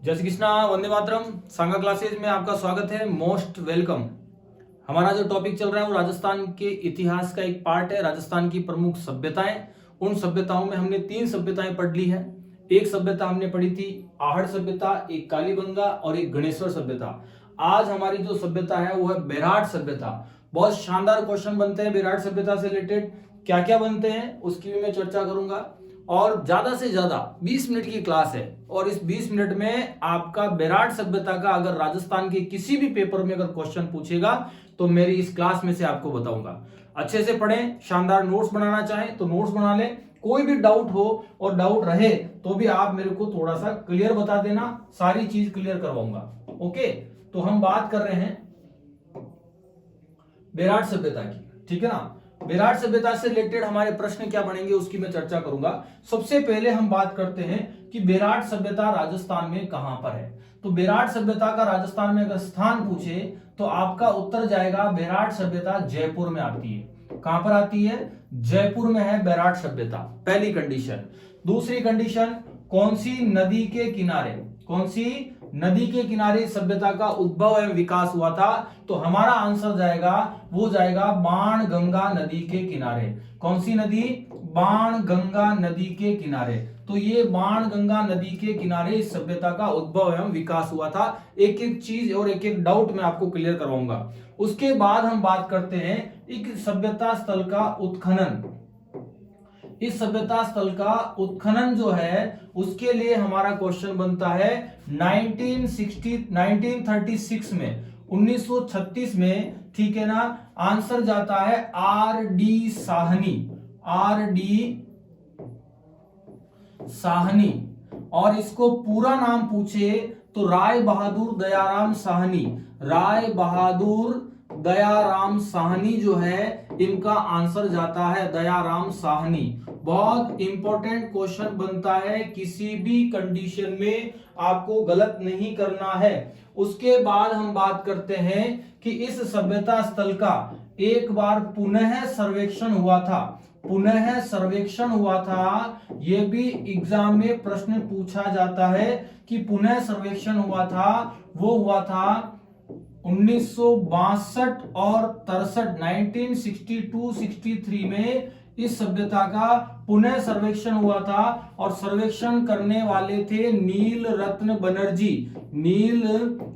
जय श्री कृष्णा, वंदे मातरम। सांगा क्लासेज में आपका स्वागत है, मोस्ट वेलकम। हमारा जो टॉपिक चल रहा है वो राजस्थान के इतिहास का एक पार्ट है। राजस्थान की प्रमुख सभ्यताएं, उन सभ्यताओं में हमने 3 सभ्यताएं पढ़ ली है। एक सभ्यता हमने पढ़ी थी आहड़ सभ्यता, एक कालीबंगा और एक गणेश्वर सभ्यता। आज हमारी जो सभ्यता है वो है बेराट सभ्यता। बहुत शानदार क्वेश्चन बनते हैं बेराट सभ्यता से रिलेटेड। क्या क्या बनते हैं उसकी भी मैं चर्चा करूंगा। और ज्यादा से ज्यादा 20 मिनट की क्लास है और इस 20 मिनट में आपका बेराट सभ्यता का अगर राजस्थान के किसी भी पेपर में अगर क्वेश्चन पूछेगा तो मेरी इस क्लास में से आपको बताऊंगा। अच्छे से पढ़ें, शानदार नोट्स बनाना चाहें तो नोट्स बना लें। कोई भी डाउट हो और डाउट रहे तो भी आप मेरे को थोड़ा सा क्लियर बता देना, सारी चीज क्लियर करवाऊंगा। ओके, तो हम बात कर रहे हैं बेराट सभ्यता की, ठीक है ना। बेराट सभ्यता से रिलेटेड हमारे प्रश्न क्या बनेंगे उसकी मैं चर्चा करूंगा। सबसे पहले हम बात करते हैं कि बेराट सभ्यता राजस्थान में कहां पर है। तो बेराट सभ्यता का राजस्थान में अगर स्थान पूछे तो आपका उत्तर जाएगा बेराट सभ्यता जयपुर में आती है। कहां पर आती है? जयपुर में है बेराट सभ्यता, पहली कंडीशन। दूसरी कंडीशन, कौन सी नदी के किनारे, कौन सी नदी के किनारे सभ्यता का उद्भव एवं विकास हुआ था? तो हमारा आंसर जाएगा, वो जाएगा बाण गंगा नदी के किनारे। कौन सी नदी? बाण गंगा नदी के किनारे। तो ये बाण गंगा नदी के किनारे इस सभ्यता का उद्भव एवं विकास हुआ था। एक एक चीज और एक एक डाउट मैं आपको क्लियर करवाऊंगा। उसके बाद हम बात करते हैं एक सभ्यता स्थल का उत्खनन। इस सभ्यता स्थल का उत्खनन जो है उसके लिए हमारा क्वेश्चन बनता है 1936 में, 1936 में, ठीक है ना। आंसर जाता है R D Sahni, R D Sahni. और इसको पूरा नाम पूछे तो राय बहादुर दयाराम साहनी, राय बहादुर दयाराम साहनी जो है इनका आंसर जाता है दयाराम साहनी। बहुत इंपॉर्टेंट क्वेश्चन बनता है, किसी भी कंडीशन में आपको गलत नहीं करना है। उसके बाद हम बात करते हैं कि इस सभ्यता स्थल का एक बार पुनः सर्वेक्षण हुआ था, पुनः सर्वेक्षण हुआ था। यह भी एग्जाम में प्रश्न पूछा जाता है कि पुनः सर्वेक्षण हुआ था, वो हुआ था 1962 और 63, 1962-63 में इस सभ्यता का पुनः सर्वेक्षण हुआ था। और सर्वेक्षण करने वाले थे नील रत्न बनर्जी। नील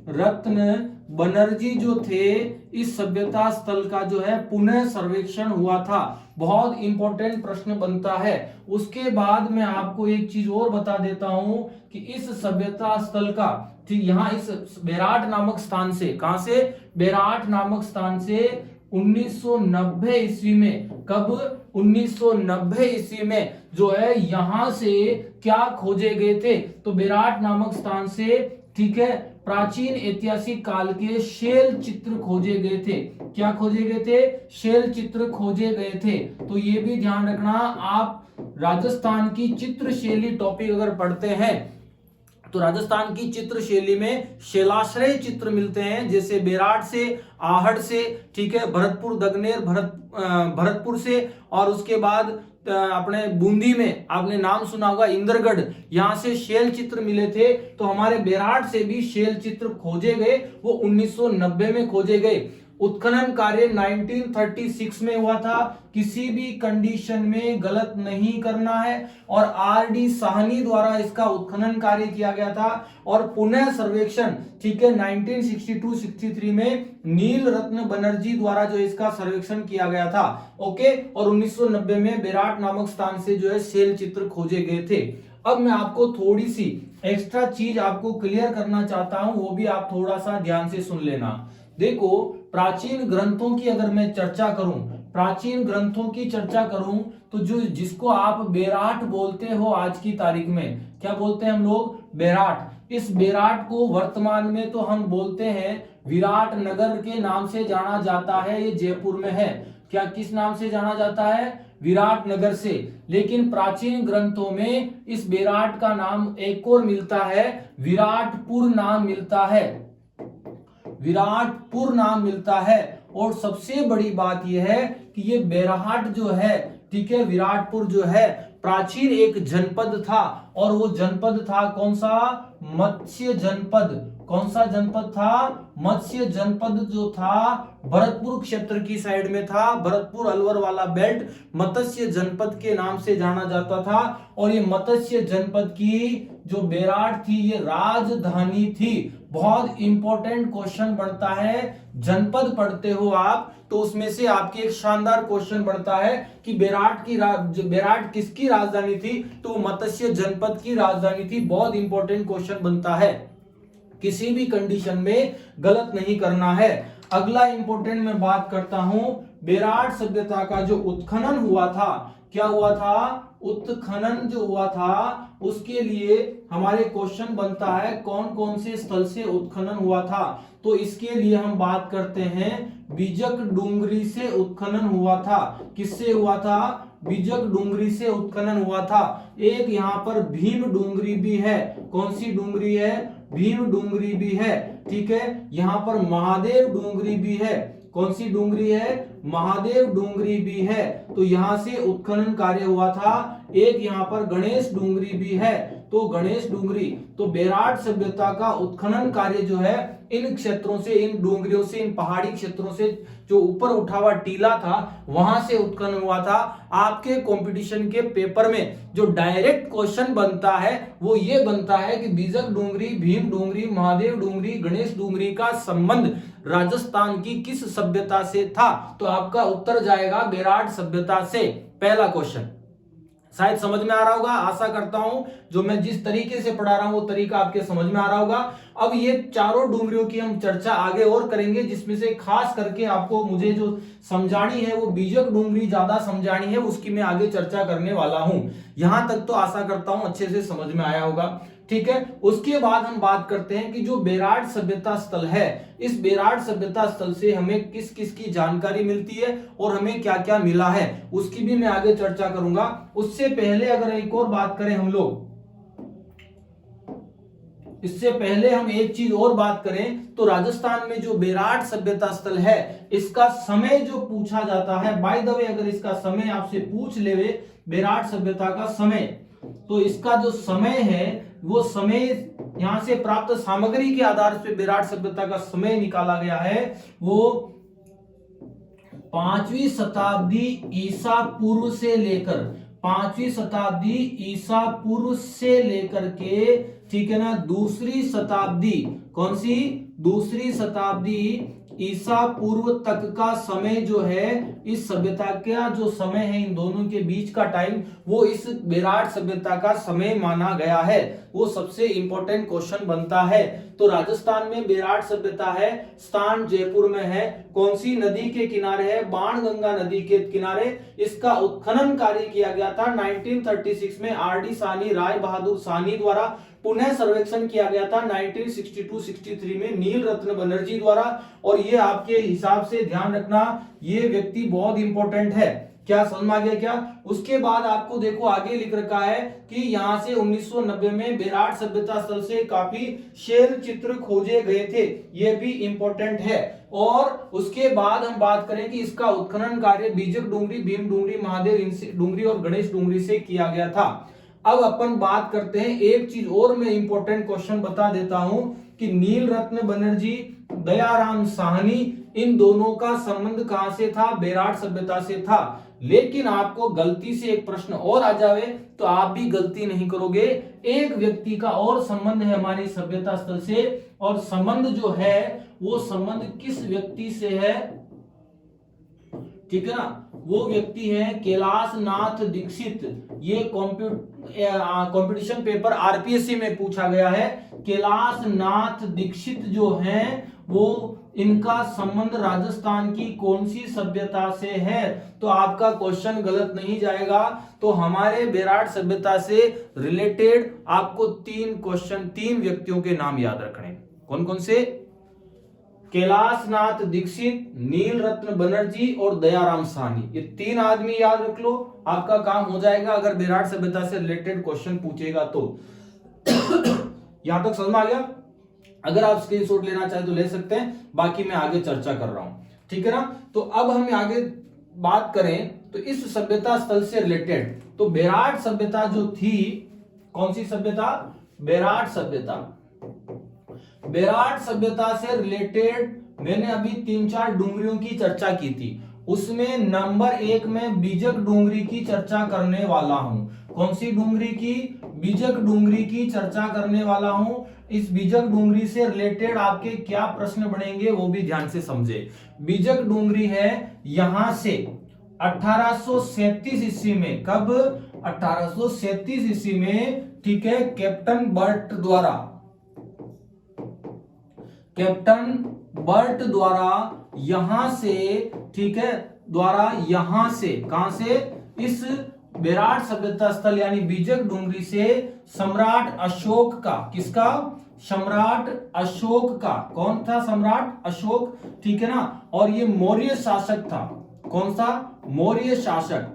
रत्न बनर्जी जो थे इस सभ्यता स्थल का जो है पुनः सर्वेक्षण हुआ था। बहुत इंपॉर्टेंट प्रश्न बनता है। उसके बाद मैं आपको एक चीज और बता देता हूं कि इस सभ्यता स्थल का, ठीक, यहां इस बेराट नामक स्थान से, कहां से? बेराट नामक स्थान से 1990 ईस्वी में, कब? 1990 ईस्वी में जो है यहां से क्या खोजे गए थे? तो बेराट नामक स्थान से, ठीक है, प्राचीन ऐतिहासिक काल के शेल चित्र खोजे गए थे। क्या खोजे गए थे? शेल चित्र खोजे गए थे। तो ये भी ध्यान रखना, आप राजस्थान की चित्रशैली टॉपिक अगर पढ़ते हैं तो राजस्थान की चित्र शैली में शैलाश्रय चित्र मिलते हैं, जैसे बेराट से, आहड़ से, ठीक है, भरतपुर दगनेर, भरतपुर से, और उसके बाद अपने बूंदी में आपने नाम सुना होगा इंद्रगढ़, यहां से शैल चित्र मिले थे। तो हमारे बेराट से भी शैल चित्र खोजे गए, वो 1990 में खोजे गए। उत्खनन कार्य 1936 में हुआ था। किसी भी कंडीशन में गलत नहीं करना है। और आर डी साहनी द्वारा इसका उत्खनन कार्य किया गया था। और पुनः सर्वेक्षण, ठीक है, 1962-63 में नील रत्न बनर्जी द्वारा जो इसका सर्वेक्षण किया गया था। ओके, और 1990 में बेराट नामक स्थान से जो है शैल चित्र खोजे गए थे। अब मैं आपको थोड़ी सी एक्स्ट्रा चीज आपको क्लियर करना चाहता हूं, वो भी आप थोड़ा सा ध्यान से सुन लेना। देखो, प्राचीन ग्रंथों की अगर मैं चर्चा करूं, प्राचीन ग्रंथों की चर्चा करूं तो जो जिसको आप बेराट बोलते हो आज की तारीख में, क्या बोलते हैं हम लोग? बेराट। इस बेराट को वर्तमान में तो हम बोलते हैं विराट नगर के नाम से जाना जाता है। ये जयपुर में है। क्या, किस नाम से जाना जाता है? विराट नगर से। लेकिन प्राचीन ग्रंथों में इस बेराट का नाम एक और मिलता है, विराटपुर नाम मिलता है, विराटपुर नाम मिलता है। और सबसे बड़ी बात यह है कि ये बेराट जो है, ठीक है, विराटपुर जो है प्राचीन एक जनपद था और वो जनपद था कौन सा? मत्स्य जनपद। कौन सा जनपद था? मत्स्य जनपद जो था भरतपुर क्षेत्र की साइड में था। भरतपुर अलवर वाला बेल्ट मत्स्य जनपद के नाम से जाना जाता था। और ये मत्स्य जनपद की जो बेराट थी ये राजधानी थी। बहुत इंपॉर्टेंट क्वेश्चन बनता है, जनपद पढ़ते हो आप तो उसमें से आपके एक शानदार क्वेश्चन बनता है कि बेराट किसकी राजधानी थी? तो मत्स्य जनपद की राजधानी थी। बहुत इंपॉर्टेंट क्वेश्चन बनता है, किसी भी कंडीशन में गलत नहीं करना है। अगला इंपॉर्टेंट मैं बात करता हूं, बेराट सभ्यता का जो उत्खनन हुआ था, क्या हुआ था? उत्खनन जो हुआ था उसके लिए हमारे क्वेश्चन बनता है कौन कौन से स्थल से उत्खनन हुआ था। तो इसके लिए हम बात करते हैं बीजक डूंगरी से उत्खनन हुआ था। किससे हुआ था? बीजक डूंगरी से उत्खनन हुआ था। एक यहाँ पर भीम डूंगरी भी है। कौन सी डूंगरी है? भीम डूंगरी भी है। ठीक है, यहाँ पर महादेव डूंगरी भी है। कौन सी डूंगरी है? महादेव डूंगरी भी है। तो यहां से उत्खनन कार्य हुआ था। एक यहाँ पर गणेश डूंगरी भी है। तो गणेश डूंगरी, तो बेराट सभ्यता का उत्खनन कार्य जो है इन क्षेत्रों से, इन डूंगरियों से, इन पहाड़ी क्षेत्रों से जो ऊपर उठा हुआ टीला था वहां से उत्खनन हुआ था। आपके कंपटीशन के पेपर में जो डायरेक्ट क्वेश्चन बनता है वो ये बनता है कि बीजक डूंगरी, भीम डूंगरी, महादेव डूंगरी, गणेश डूंगरी का संबंध राजस्थान की किस सभ्यता से था? तो आपका उत्तर जाएगा बेराट सभ्यता से। पहला क्वेश्चन शायद समझ में आ रहा होगा, आशा करता हूं जो मैं जिस तरीके से पढ़ा रहा हूं वो तरीका आपके समझ में आ रहा होगा। अब ये चारों डूंगरियों की हम चर्चा आगे और करेंगे, जिसमें से खास करके आपको मुझे जो समझानी है वो बीजक डूंगरी ज्यादा समझानी है, उसकी मैं आगे चर्चा करने वाला हूं। यहां तक तो आशा करता हूं अच्छे से समझ में आया होगा। ठीक है, उसके बाद हम बात करते हैं कि जो बेराट सभ्यता स्थल है, इस बेराट सभ्यता स्थल से हमें किस किस की जानकारी मिलती है और हमें क्या क्या मिला है उसकी भी मैं आगे चर्चा करूंगा। उससे पहले अगर एक और बात करें हम लोग, इससे पहले हम एक चीज और बात करें तो राजस्थान में जो बेराट सभ्यता स्थल है इसका समय जो पूछा जाता है, बाय द वे अगर इसका समय आपसे पूछ लेवे बेराट सभ्यता का समय, तो इसका जो समय है वो समय यहां से प्राप्त सामग्री के आधार पर बेराट सभ्यता का समय निकाला गया है। वो 5वीं शताब्दी ईसा पूर्व से लेकर 5वीं शताब्दी ईसा पूर्व से लेकर के, ठीक है ना, दूसरी शताब्दी, कौन सी? दूसरी शताब्दी ईसा पूर्व तक का समय जो है, इस सभ्यता का जो समय है इन दोनों के बीच का टाइम, वो इस बेराट सभ्यता का समय माना गया है। वो सबसे इंपॉर्टेंट क्वेश्चन बनता है। तो राजस्थान में बेराट सभ्यता है, स्थान जयपुर में है। कौन सी नदी के किनारे है? बाणगंगा नदी के किनारे। इसका उत्खनन कार्य किया गया था 1936 में आर.डी. सानी, राय बहादुर सानी द्वारा। पुनः सर्वेक्षण किया गया था 1962-63 में नील रत्न बनर्जी द्वारा। और ये आपके हिसाब से ध्यान रखना, ये व्यक्ति बहुत इंपॉर्टेंट है। क्या समझ में आ गया क्या? उसके बाद आपको देखो आगे लिख रखा है कि यहां से 1990 में बेराट सभ्यता स्थल से काफी शैल चित्र खोजे गए थे, ये भी इंपॉर्टेंट है। और उसके बाद हम बात करें कि इसका उत्खनन कार्य बीजक डूंगरी, भीम डूंगरी, महादेव डूंगरी और गणेश डूंगरी से किया गया था। अब अपन बात करते हैं, एक चीज और मैं इंपॉर्टेंट क्वेश्चन बता देता हूं कि नील रत्न बनर्जी, दयाराम साहनी, इन दोनों का संबंध कहां से था? बेराट सभ्यता से था। लेकिन आपको गलती से एक प्रश्न और आ जावे तो आप भी गलती नहीं करोगे। एक व्यक्ति का और संबंध है हमारी सभ्यता स्थल से, और संबंध जो है वो संबंध किस व्यक्ति से है? ठीक है ना, वो व्यक्ति है कैलाश नाथ दीक्षित। ये कंपटीशन पेपर आरपीएससी में पूछा गया है। कैलाश नाथ दीक्षित जो हैं वो, इनका संबंध राजस्थान की कौन सी सभ्यता से है? तो आपका क्वेश्चन गलत नहीं जाएगा। तो हमारे बेराट सभ्यता से रिलेटेड आपको 3 क्वेश्चन, 3 व्यक्तियों के नाम याद रखने। कौन कौन से? कैलाश नाथ दीक्षित, नील रत्न बनर्जी और दयाराम साहनी। ये 3 आदमी याद रख लो, आपका काम हो जाएगा अगर बेराट सभ्यता से रिलेटेड क्वेश्चन पूछेगा तो। यहां तक समझ में आ गया? अगर आप स्क्रीनशॉट लेना चाहे तो ले सकते हैं, बाकी मैं आगे चर्चा कर रहा हूं। ठीक है ना, तो अब हम आगे बात करें तो इस सभ्यता स्थल से रिलेटेड, तो बेराट सभ्यता जो थी, कौन सी सभ्यता? बेराट सभ्यता। बेराट सभ्यता से रिलेटेड मैंने अभी 3-4 डूंगरियों की चर्चा की थी, उसमें नंबर 1 में बीजक डूंगरी की चर्चा करने वाला हूं। कौन सी डूंगरी की? बीजक डूंगरी की चर्चा करने वाला हूं। इस बीजक डूंगरी से रिलेटेड आपके क्या प्रश्न बनेंगे वो भी ध्यान से समझे। बीजक डूंगरी है यहां से 1837 ईस्वी में, कब? 1837 ईस्वी में, ठीक है, कैप्टन बर्ट द्वारा यहां से, ठीक है, द्वारा यहां से, कहां से? इस बेराट सभ्यता स्थल यानी बीजक डूंगरी से सम्राट अशोक का, किसका? सम्राट अशोक का। कौन था? सम्राट अशोक, ठीक है ना। और ये मौर्य शासक था। कौन सा? मौर्य शासक।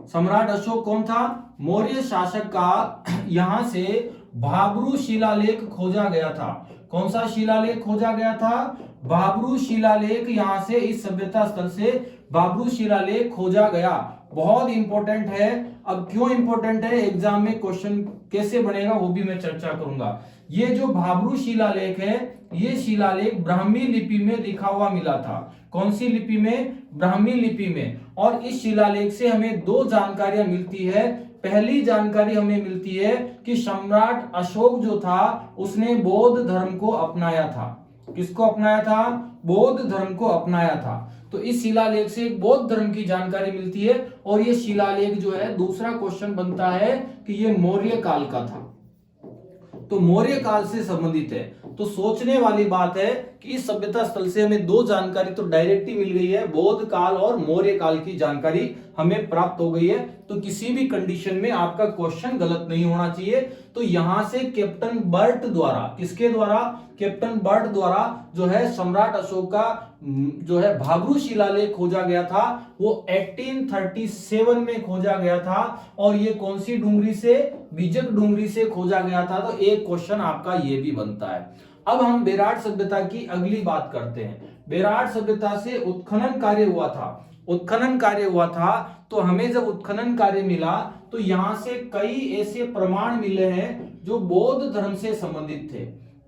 सम्राट अशोक कौन था? मौर्य शासक का यहां से भाब्रू शिलालेख खोजा गया था। कौन सा शिलालेख खोजा गया था? भाब्रू शिलालेख। यहां से इस सभ्यता स्थल से भाब्रू शिलालेख खोजा गया। बहुत इंपॉर्टेंट है। अब क्यों इंपॉर्टेंट है, एग्जाम में क्वेश्चन कैसे बनेगा वो भी मैं चर्चा करूंगा। ये जो भाब्रू शिलालेख है, ये शिलालेख ब्राह्मी लिपि में लिखा हुआ मिला था। कौन सी लिपि में? ब्राह्मी लिपि में। और इस शिलालेख से हमें 2 जानकारियां मिलती है। पहली जानकारी हमें मिलती है कि सम्राट अशोक जो था उसने बौद्ध धर्म को अपनाया था। किसको अपनाया था? बौद्ध धर्म को अपनाया था। तो इस शिलालेख से एक बौद्ध धर्म की जानकारी मिलती है। और ये शिलालेख जो है, दूसरा क्वेश्चन बनता है कि ये मौर्य काल का था, तो मौर्य काल से संबंधित है। तो सोचने वाली बात है कि इस सभ्यता स्थल से हमें 2 जानकारी तो डायरेक्ट ही मिल गई है, बौद्ध काल और मौर्य काल की जानकारी हमें प्राप्त हो गई है। तो किसी भी कंडीशन में आपका क्वेश्चन गलत नहीं होना चाहिए। तो यहां से कैप्टन बर्ट द्वारा, किसके द्वारा? कैप्टन बर्ट द्वारा जो है सम्राट अशोक का जो है भाब्रू शिलालेख खोजा गया था, वो 1837 में खोजा गया था। और ये कौन सी डूंगरी से? बीजक डूंगरी से खोजा गया था। तो एक क्वेश्चन आपका ये भी बनता है। अब हम बेराट सभ्यता की अगली बात करते हैं। बेराट सभ्यता से उत्खनन कार्य हुआ था। उत्खनन कार्य हुआ था, तो हमें जब उत्खनन कार्य मिला तो यहां से कई ऐसे प्रमाण मिले हैं जो बौद्ध धर्म से संबंधित थे।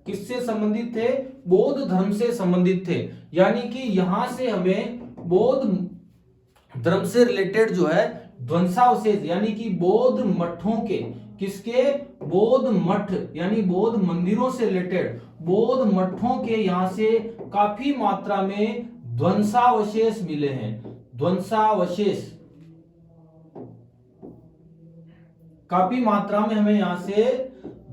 किससे संबंधित थे? बौद्ध धर्म से संबंधित थे। यानी कि यहां से हमें बौद्ध धर्म से रिलेटेड जो है ध्वंसावशेष, यानी कि बौद्ध मठों के, किसके? बौद्ध मठ यानी बौद्ध मंदिरों से रिलेटेड बौद्ध मठों के यहां से काफी मात्रा में ध्वंसावशेष मिले हैं। ध्वंसावशेष काफी मात्रा में हमें यहां से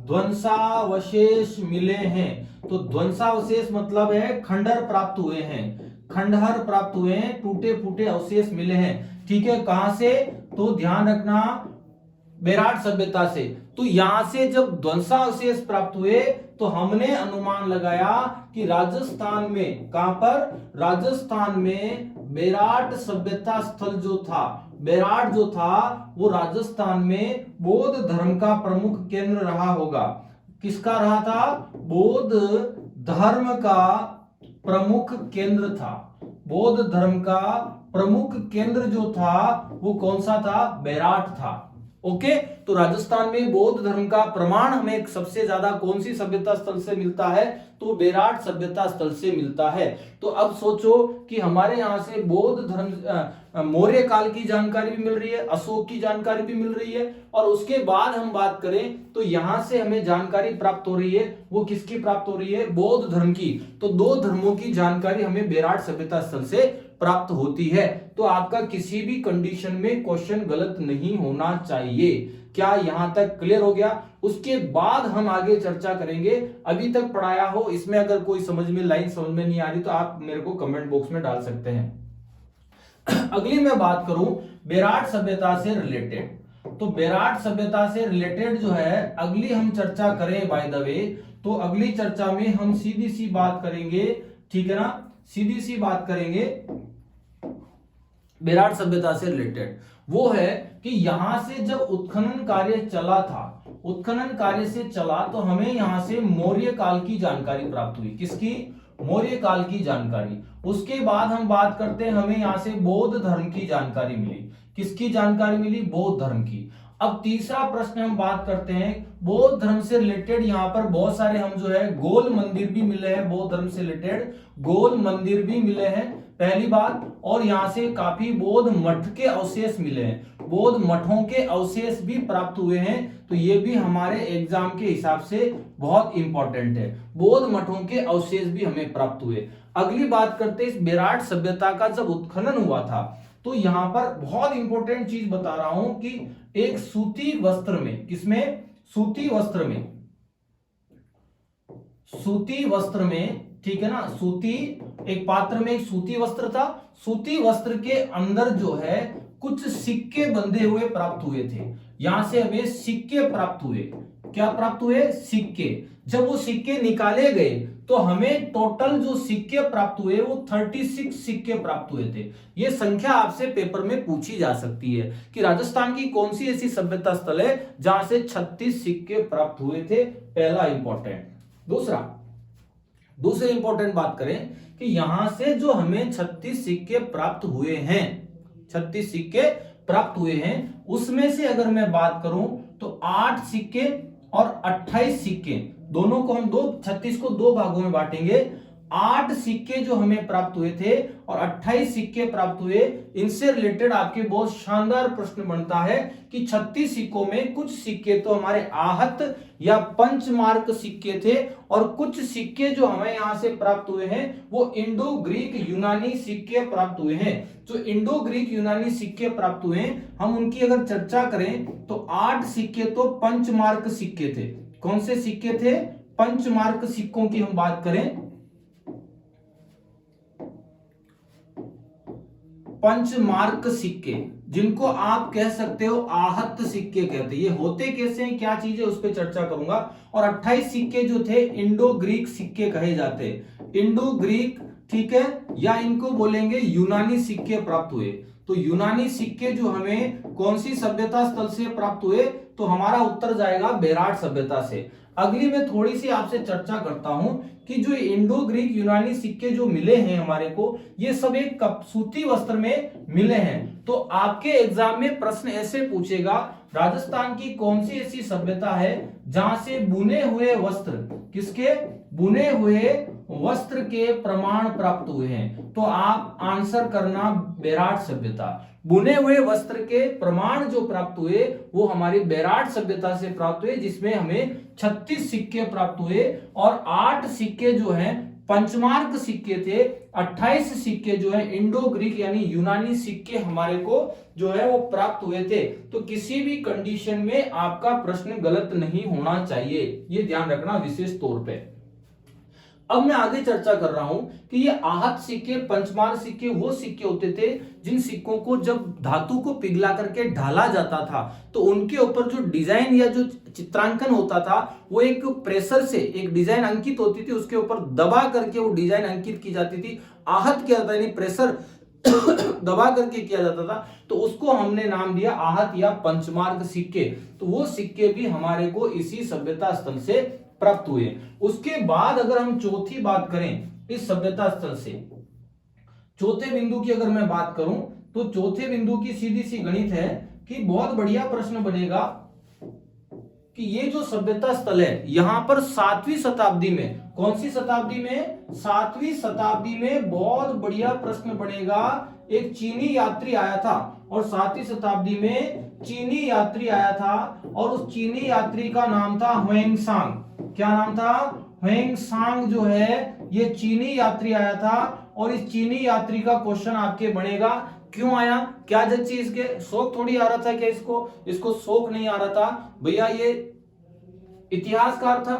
ध्वंसावशेष मिले हैं। तो ध्वंसावशेष मतलब है खंडहर प्राप्त हुए हैं, खंडहर प्राप्त हुए हैं, टूटे फूटे अवशेष मिले हैं। ठीक है, कहां से? तो ध्यान रखना, बेराट सभ्यता से। तो यहां से जब ध्वंसावशेष प्राप्त हुए तो हमने अनुमान लगाया कि राजस्थान में, कहां पर? राजस्थान में बेराट सभ्यता स्थल जो था, बेराट जो था वो राजस्थान में बौद्ध धर्म का प्रमुख केंद्र रहा होगा। किसका रहा था? बौद्ध धर्म का प्रमुख केंद्र था। बौद्ध धर्म का प्रमुख केंद्र जो था वो कौन सा था? बेराट था। ओके, तो राजस्थान में बौद्ध धर्म का प्रमाण हमें सबसे ज्यादा कौन सी सभ्यता स्थल से मिलता है? तो बेराट सभ्यता स्थल से मिलता है। तो अब सोचो कि हमारे यहां से बौद्ध धर्म, मौर्य काल की जानकारी भी मिल रही है, अशोक की जानकारी भी मिल रही है, और उसके बाद हम बात करें तो यहां से हमें जानकारी प्राप्त हो रही है, वो किसकी प्राप्त हो रही है? बौद्ध धर्म की। तो 2 धर्मों की जानकारी हमें बेराट सभ्यता स्थल से प्राप्त होती है। तो आपका किसी भी कंडीशन में क्वेश्चन गलत नहीं होना चाहिए। क्या यहां तक क्लियर हो गया? उसके बाद हम आगे चर्चा करेंगे। अभी तक पढ़ाया हो, इसमें अगर कोई समझ में लाइन समझ में नहीं आ रही तो आप मेरे को कमेंट बॉक्स में डाल सकते हैं। अगली मैं बात करूं बेराट सभ्यता से रिलेटेड, तो बेराट सभ्यता से रिलेटेड जो है अगली हम चर्चा करें, बाय द वे, तो अगली चर्चा में हम सीधी सी बात करेंगे, ठीक है ना, सीधी सी बात करेंगे बेराट सभ्यता से रिलेटेड। वो है कि यहां से जब उत्खनन कार्य चला था, उत्खनन कार्य से चला तो हमें यहां से मौर्य काल की जानकारी प्राप्त हुई। किसकी? मौर्य काल की जानकारी। उसके बाद हम बात करते हैं, हमें यहां से बौद्ध धर्म की जानकारी मिली। किसकी जानकारी मिली? बौद्ध धर्म की। अब तीसरा प्रश्न हम बात करते हैं बौद्ध धर्म से रिलेटेड। यहाँ पर बहुत सारे हम जो है गोल मंदिर भी मिले हैं, बौद्ध धर्म से रिलेटेड गोल मंदिर भी मिले हैं, पहली बात। और यहाँ से काफी बौद्ध मठ के अवशेष मिले हैं, बौद्ध मठों के अवशेष भी प्राप्त हुए हैं। तो ये भी हमारे एग्जाम के हिसाब से बहुत इंपॉर्टेंट है, बौद्ध मठों के अवशेष भी हमें प्राप्त हुए। अगली बात करते हैं इस बेराट सभ्यता का जब उत्खनन हुआ था, तो यहां पर बहुत इंपॉर्टेंट चीज बता रहा हूं कि एक सूती वस्त्र में, किसमें? सूती वस्त्र में, सूती वस्त्र में, ठीक है ना, सूती, एक पात्र में एक सूती वस्त्र था, सूती वस्त्र के अंदर जो है कुछ सिक्के बंधे हुए प्राप्त हुए थे। यहां से हमें सिक्के प्राप्त हुए। क्या प्राप्त हुए? सिक्के। जब वो सिक्के निकाले गए तो हमें टोटल जो सिक्के प्राप्त हुए वो 36 सिक्के प्राप्त हुए थे। ये संख्या आपसे पेपर में पूछी जा सकती है कि राजस्थान की कौन सी ऐसी सभ्यता स्थल है जहां से 36 सिक्के प्राप्त हुए थे। पहला इंपॉर्टेंट। दूसरे इंपॉर्टेंट बात करें कि यहां से जो हमें 36 सिक्के प्राप्त हुए हैं, 36 सिक्के प्राप्त हुए हैं, उसमें से अगर मैं बात करूं तो 8 सिक्के और 28 सिक्के, दोनों को हम 36 को 2 भागों में बांटेंगे। 8 सिक्के जो हमें प्राप्त हुए थे और 28 सिक्के प्राप्त हुए, इनसे रिलेटेड आपके बहुत शानदार प्रश्न बनता है कि 36 सिक्कों में कुछ सिक्के तो हमारे आहत या पंचमार्क सिक्के थे और कुछ सिक्के जो हमें यहां से प्राप्त हुए हैं वो इंडो ग्रीक यूनानी सिक्के प्राप्त हुए हैं। जो इंडो ग्रीक यूनानी सिक्के प्राप्त हुए हैं, हम उनकी अगर चर्चा करें तो 8 सिक्के तो पंचमार्क सिक्के थे। कौन से सिक्के थे? पंचमार्क सिक्कों की हम बात करें, पंचमार्क सिक्के, जिनको आप कह सकते हो आहत सिक्के कहते हैं। ये होते कैसे हैं, क्या चीजें, उस पर चर्चा करूंगा। और 28 सिक्के जो थे इंडो ग्रीक सिक्के कहे जाते हैं, इंडो ग्रीक, ठीक है, या इनको बोलेंगे यूनानी सिक्के प्राप्त हुए। तो यूनानी सिक्के जो हमें कौन सी सभ्यता स्थल से प्राप्त हुए? तो हमारा उत्तर जाएगा बेराट सभ्यता से। अगली मैं थोड़ी सी आपसे चर्चा करता हूं कि जो इंडो ग्रीक यूनानी सिक्के जो मिले हैं हमारे को, ये सब एक सूती वस्त्र में मिले हैं। तो आपके एग्जाम में प्रश्न ऐसे पूछेगा, राजस्थान की कौन सी ऐसी सभ्यता है जहां से बुने हुए वस्त्र, किसके? बुने हुए वस्त्र के प्रमाण प्राप्त हुए हैं। तो आप आंसर करना बेराट सभ्यता। बुने हुए वस्त्र के प्रमाण जो प्राप्त हुए वो हमारी बेराट सभ्यता से प्राप्त हुए, जिसमें हमें 36 सिक्के प्राप्त हुए और 8 सिक्के जो हैं पंचमार्क सिक्के थे, 28 सिक्के जो है इंडो ग्रीक यानी यूनानी सिक्के हमारे को जो है वो प्राप्त हुए थे। तो किसी भी कंडीशन में आपका प्रश्न गलत नहीं होना चाहिए, ये ध्यान रखना विशेष तौर पे। अब मैं आगे चर्चा कर रहा हूं कि ये आहत सिक्के, पंचमार्क सिक्के वो सिक्के होते थे जिन सिक्कों को जब धातु को पिघला करके ढाला जाता था तो उनके ऊपर जो डिजाइन या जो चित्रांकन होता था वो एक प्रेशर से एक डिजाइन अंकित होती थी, उसके ऊपर दबा करके वो डिजाइन अंकित की जाती थी। आहत क्या था, यानी प्रेशर दबा करके किया जाता था, तो उसको हमने नाम दिया आहत या पंचमार्क सिक्के। तो वो सिक्के भी हमारे को इसी सभ्यता स्थल से प्राप्त हुए। उसके बाद अगर हम चौथी बात करें इस सभ्यता स्थल से, चौथे बिंदु की अगर मैं बात करूं तो चौथे बिंदु की सीधी सी गणित है कि बहुत बढ़िया प्रश्न बनेगा कि ये जो सभ्यता स्थल है यहां पर 7वीं शताब्दी में, कौन सी शताब्दी में? 7वीं शताब्दी में बहुत बढ़िया प्रश्न बनेगा। एक चीनी यात्री आया था और 7वीं शताब्दी में चीनी यात्री आया था और उस चीनी यात्री का नाम था ह्वेंगसांग। क्या नाम था? ह्वेंगसांग जो है ये चीनी यात्री आया था और इस चीनी यात्री का क्वेश्चन आपके बनेगा क्यों आया, क्या जच्ची इसके, शौक थोड़ी आ रहा था क्या इसको शौक नहीं आ रहा था भैया, ये इतिहासकार था,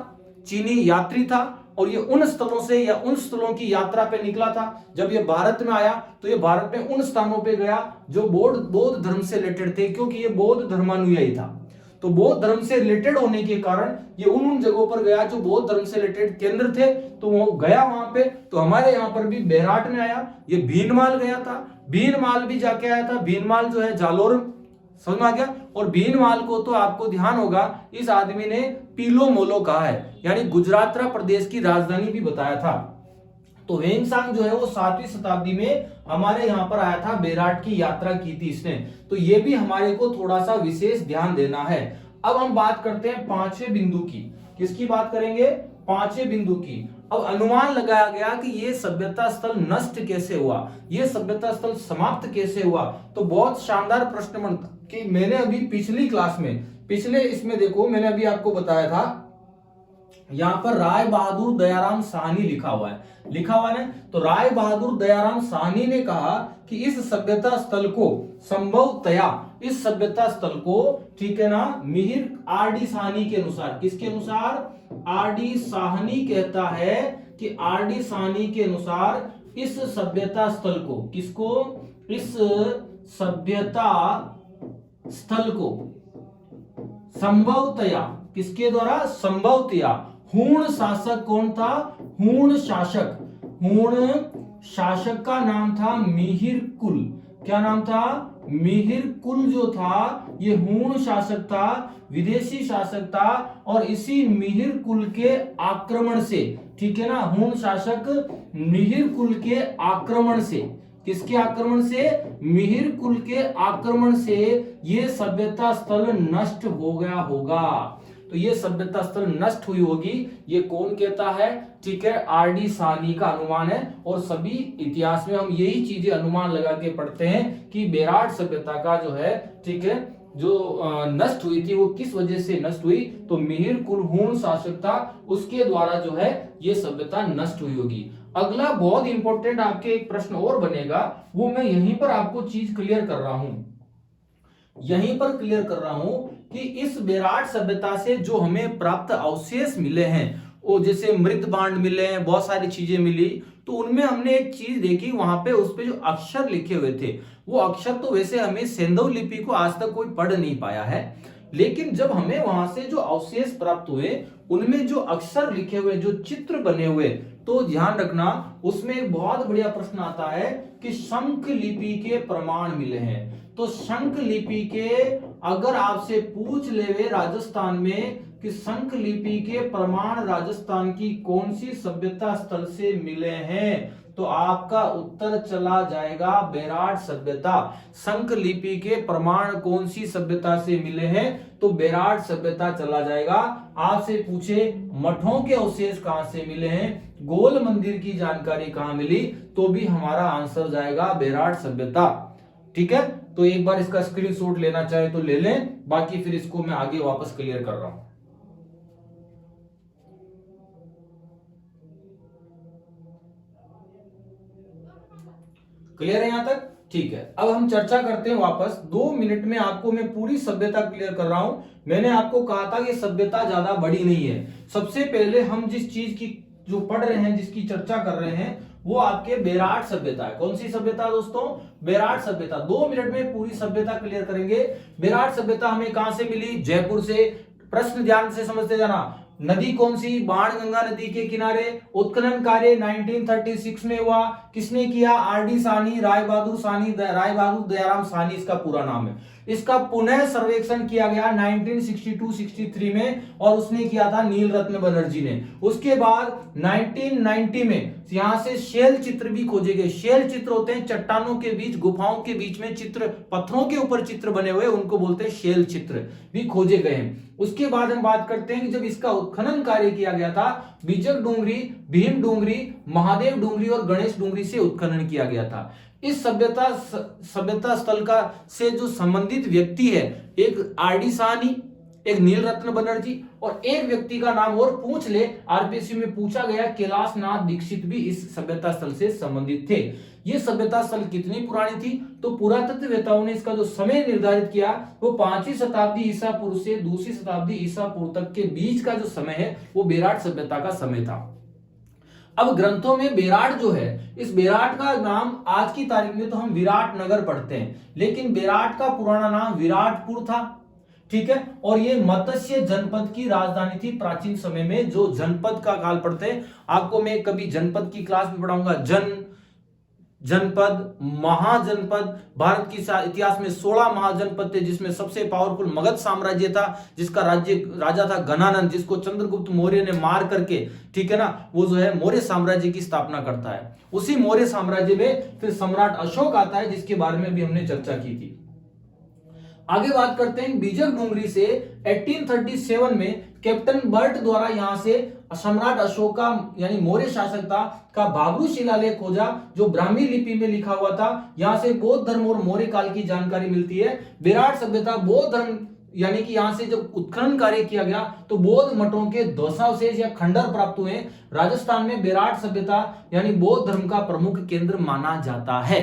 चीनी यात्री था और ये उन स्थलों से या उन स्थलों की यात्रा पे निकला था। जब ये भारत में आया तो ये भारत में उन स्थानों पे गया जो बौद्ध धर्म से रिलेटेड थे, क्योंकि ये बौद्ध धर्मानुयायी था। तो बौद्ध धर्म से रिलेटेड होने के कारण ये उन जगहों पर गया जो बौद्ध धर्म से रिलेटेड केंद्र थे, तो वो गया वहां पे। तो हमारे यहाँ पर भी बेराट में आया, ये भीनमाल गया था, भीनमाल भी जाके आया था। भीनमाल जो है जालोर, समझ में आ गया। और भीनमाल को तो आपको ध्यान होगा इस आदमी ने पीलो मोलो कहा है, यानी गुजरात प्रदेश की राजधानी भी बताया था। तो ह्वेनसांग जो है वो 7वीं शताब्दी में हमारे यहाँ पर आया था, बेराट की यात्रा की थी इसने। तो ये भी हमारे को थोड़ा सा विशेष ध्यान देना है। अब हम बात करते हैं पांचवें बिंदु की। किसकी बात करेंगे? पांचवें बिंदु की। अब अनुमान लगाया गया कि ये सभ्यता स्थल नष्ट कैसे हुआ, ये सभ्यता स्थल समाप्त कैसे हुआ। तो बहुत शानदार प्रश्न बनता कि मैंने अभी पिछली क्लास में, पिछले इसमें देखो, मैंने अभी आपको बताया था, यहां पर राय बहादुर दयाराम साहनी लिखा हुआ है ना। तो राय बहादुर दयाराम साहनी ने कहा कि इस सभ्यता स्थल को संभवतया, इस सभ्यता स्थल को, ठीक है ना, मिहिर आर डी साहनी के अनुसार, किसके अनुसार? आर डी साहनी कहता है कि आर डी साहनी के अनुसार इस सभ्यता स्थल को, किसको? इस सभ्यता स्थल को संभवतया, किसके द्वारा? संभवतया। हूण शासक कौन था? हूण शासक, हूण शासक का नाम था मिहिर कुल। क्या नाम था? मिहिर कुल जो था, ये हूण शासक था, विदेशी शासक था, और इसी मिहिर कुल के आक्रमण से, ठीक है ना, हूण शासक मिहिर कुल के आक्रमण से, किसके आक्रमण से? मिहिर कुल के आक्रमण से ये सभ्यता स्थल नष्ट हो गया होगा। तो ये सभ्यता स्थल नष्ट हुई होगी, ये कौन कहता है? ठीक है, आर डी साहनी का अनुमान है। और सभी इतिहास में हम यही चीजें अनुमान लगा के पढ़ते हैं कि बेराट सभ्यता का जो है, ठीक है, जो नष्ट हुई थी वो किस वजह से नष्ट हुई? तो मिहिर कुल हूण शासक था, उसके द्वारा जो है ये सभ्यता नष्ट हुई होगी। अगला बहुत इंपॉर्टेंट आपके एक प्रश्न और बनेगा, वो मैं यहीं पर आपको चीज क्लियर कर रहा हूं, यहीं पर क्लियर कर रहा हूं कि इस बेराट सभ्यता से जो हमें प्राप्त अवशेष मिले हैं, वो जैसे मृत भांड मिले हैं, बहुत सारी चीजें मिली, तो उनमें हमने एक चीज देखी, वहां पे उस पे जो अक्षर लिखे हुए थे, वो अक्षर तो वैसे हमें सेंधव लिपि को आज तक कोई पढ़ नहीं पाया है, लेकिन जब हमें वहां से जो अवशेष प्राप्त हुए, उनमें जो अक्षर लिखे हुए, जो चित्र बने हुए, तो ध्यान रखना, उसमें एक बहुत बढ़िया प्रश्न आता है कि शंख लिपि के प्रमाण मिले हैं। तो शंख लिपि के, अगर आपसे पूछ लेवे राजस्थान में कि शंख लिपि के प्रमाण राजस्थान की कौन सी सभ्यता स्थल से मिले हैं, तो आपका उत्तर चला जाएगा बेराट सभ्यता। शंख लिपि के प्रमाण कौन सी सभ्यता से मिले हैं? तो बेराट सभ्यता चला जाएगा। आपसे पूछे मठों के अवशेष कहां से मिले हैं, गोल मंदिर की जानकारी कहां मिली, तो भी हमारा आंसर जाएगा बेराट सभ्यता। ठीक है, तो एक बार इसका स्क्रीनशॉट लेना चाहे तो ले लें, बाकी फिर इसको मैं आगे वापस क्लियर कर रहा हूं। क्लियर है यहां तक? ठीक है, अब हम चर्चा करते हैं वापस। 2 मिनट में आपको मैं पूरी सभ्यता क्लियर कर रहा हूं। मैंने आपको कहा था कि सभ्यता ज्यादा बड़ी नहीं है। सबसे पहले हम जिस चीज की जो पढ़ रहे हैं, जिसकी चर्चा कर रहे हैं, वो आपके बेराट सभ्यता है। कौन सी सभ्यता दोस्तों? बेराट सभ्यता। 2 मिनट में पूरी सभ्यता क्लियर करेंगे। बेराट सभ्यता हमें कहां से मिली? जयपुर से। प्रश्न ध्यान से समझते जाना। नदी कौन सी? बाणगंगा नदी के किनारे। उत्खनन कार्य 1936 में हुआ। किसने किया? आर डी साहनी, राय बहादुर साहनी, राय बहादुर दयाराम साहनी इसका पूरा नाम है। इसका पुनः सर्वेक्षण किया गया 1962-63 में, और उसने किया था नीलरत्न बनर्जी ने। उसके बाद 1990 में यहां से शेल चित्र भी खोजे गए। शेल चित्र होते हैं चट्टानों के बीच, गुफाओं के बीच में चित्र, पत्थरों के ऊपर चित्र बने हुए, उनको बोलते हैं शेल चित्र, भी खोजे गए हैं। उसके बाद हम बात करते हैं कि जब इसका उत्खनन कार्य किया गया था, बीजक डूंगरी, भीम डूंगरी, महादेव डूंगरी और गणेश डूंगरी से उत्खनन किया गया था। इस सभ्यता स्थल का से जो संबंधित व्यक्ति है, एक आर डी साहनी, एक नीलरत्न बनर्जी, और एक व्यक्ति का नाम और पूछ ले, आरपीएससी में पूछा गया, कैलाश नाथ दीक्षित भी इस सभ्यता स्थल से संबंधित थे। ये सभ्यता स्थल कितनी पुरानी थी? तो पुरातत्ववेत्ताओं ने इसका जो समय निर्धारित किया, वो 5वीं शताब्दी ईसा पूर्व से 2वीं शताब्दी ईसा पूर्व तक के बीच का जो समय है, वो बेराट सभ्यता का समय था। अब ग्रंथों में बेराट जो है, इस बेराट का नाम आज की तारीख में तो हम विराट नगर पढ़ते हैं, लेकिन बेराट का पुराना नाम विराटपुर था। ठीक है, और ये मत्स्य जनपद की राजधानी थी प्राचीन समय में। जो जनपद का काल पढ़ते हैं, आपको मैं कभी जनपद की क्लास में पढ़ाऊंगा, जनपद, महाजनपद। भारत की इतिहास में 16 महाजनपद थे, जिसमें सबसे पावरफुल मगध साम्राज्य था, जिसका राजा था घनानंद, जिसको चंद्रगुप्त मौर्य ने मार करके, ठीक है ना, वो जो है मौर्य साम्राज्य की स्थापना करता है। उसी मौर्य साम्राज्य में फिर सम्राट अशोक आता है, जिसके बारे में भी हमने चर्चा की थी। आगे बात करते हैं बीजक डूंगरी से 1837 में कैप्टन बर्ट द्वारा यहां से सम्राट अशोक का यानी मौर्य शासक था का भाब्रू शिलालेख खोजा, जो ब्राह्मी लिपि में लिखा हुआ था। यहां से बौद्ध धर्म और मौर्य काल की जानकारी मिलती है। विराट सभ्यता बौद्ध धर्म यानी कि यहां से जब उत्खनन कार्य किया गया तो बौद्ध मठों के ध्वंसावशेष या खंडर प्राप्त हुए। राजस्थान में विराट सभ्यता यानी बौद्ध धर्म का प्रमुख केंद्र माना जाता है।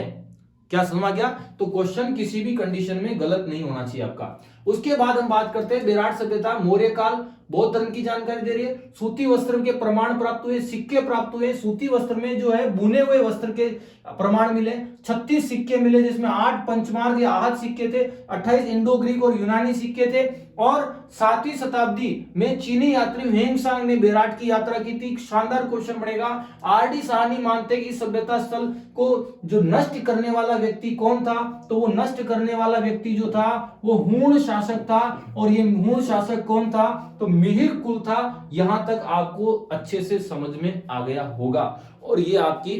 क्या समझ गया? तो क्वेश्चन किसी भी कंडीशन में गलत नहीं होना चाहिए आपका। उसके बाद हम बात करते हैं विराट सभ्यता मौर्य काल, बौद्ध धर्म की जानकारी दे रही है। सूती वस्त्र के प्रमाण प्राप्त हुए, सिक्के प्राप्त हुए। सूती वस्त्र में जो है बुने हुए वस्त्र के प्रमाण मिले। 36 सिक्के मिले, जिसमें 8 पंचमार्ग या आहत सिक्के थे, 28 इंडो ग्रीक और यूनानी सिक्के थे। और 7वीं शताब्दी में चीनी यात्री ह्वेंसांग ने विराट की यात्रा की थी। शानदार क्वेश्चन बनेगा। आर.डी. साहनी मानते हैं कि सभ्यता स्थल को जो नष्ट करने वाला व्यक्ति कौन था, तो वो नष्ट करने वाला व्यक्ति जो था वो हूण शासक था। और ये हूण शासक कौन था? तो मिहिर कुल था। यहां तक आपको अच्छे से समझ में आ गया होगा। और ये आपकी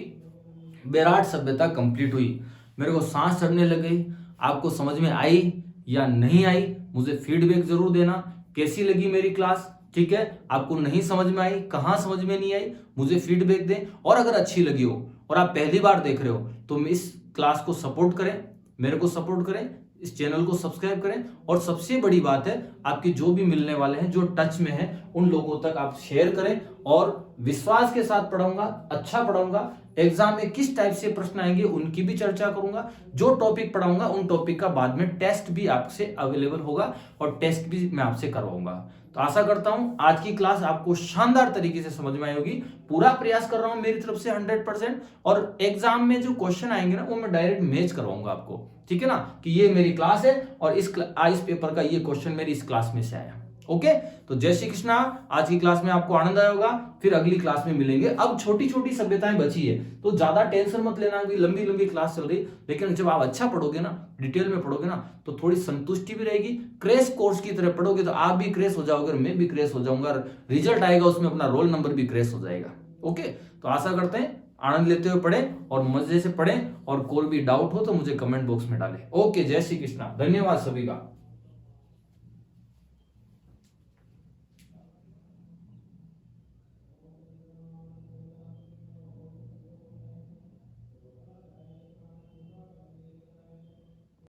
विराट सभ्यता कंप्लीट हुई। मेरे को सांस चढ़ने लग गई। आपको समझ में आई या नहीं आई, मुझे फीडबैक जरूर देना। कैसी लगी मेरी क्लास? ठीक है, आपको नहीं समझ में आई, कहां समझ में नहीं आई, मुझे फीडबैक दें। और अगर अच्छी लगी हो और आप पहली बार देख रहे हो तो इस क्लास को सपोर्ट करें, मेरे को सपोर्ट करें, इस चैनल को सब्सक्राइब करें। और सबसे बड़ी बात है, आपकी जो भी मिलने वाले हैं, जो टच में हैं, उन लोगों तक आप शेयर करें। और विश्वास के साथ पढ़ाऊंगा, अच्छा पढ़ाऊंगा। एग्जाम में किस टाइप से प्रश्न आएंगे उनकी भी चर्चा करूंगा। जो टॉपिक पढ़ाऊंगा उन टॉपिक का बाद में टेस्ट भी आपसे अवेलेबल होगा और टेस्ट भी मैं आपसे करवाऊंगा। तो आशा करता हूं आज की क्लास आपको शानदार तरीके से समझ में आई होगी। पूरा प्रयास कर रहा हूं मेरी तरफ से 100%। और एग्जाम में जो क्वेश्चन आएंगे ना, वो मैं डायरेक्ट मैच करवाऊंगा आपको। ठीक है ना, कि ये मेरी क्लास है और इस पेपर का ये क्वेश्चन मेरी इस क्लास में से आया। ओके, तो जय श्री कृष्णा। आज की क्लास में आपको आनंद आया होगा। फिर अगली क्लास में मिलेंगे। अब छोटी छोटी सभ्यताएं बची है, तो ज्यादा टेंशन मत लेना कि लंबी लंबी क्लास चल रही। लेकिन जब आप अच्छा पढ़ोगे ना, डिटेल में पढ़ोगे ना, तो थोड़ी संतुष्टि भी रहेगी। क्रैश कोर्स की तरह पढ़ोगे तो आप भी क्रैश हो जाओगे, मैं भी क्रैश हो जाऊंगा। रिजल्ट आएगा उसमें अपना रोल नंबर भी क्रैश हो जाएगा। ओके, तो आशा करते हैं आनंद लेते हुए पढ़ें और मजे से पढ़ें। और कोई भी डाउट हो तो मुझे कमेंट बॉक्स में डालें। ओके, जय श्री कृष्णा। धन्यवाद सभी का।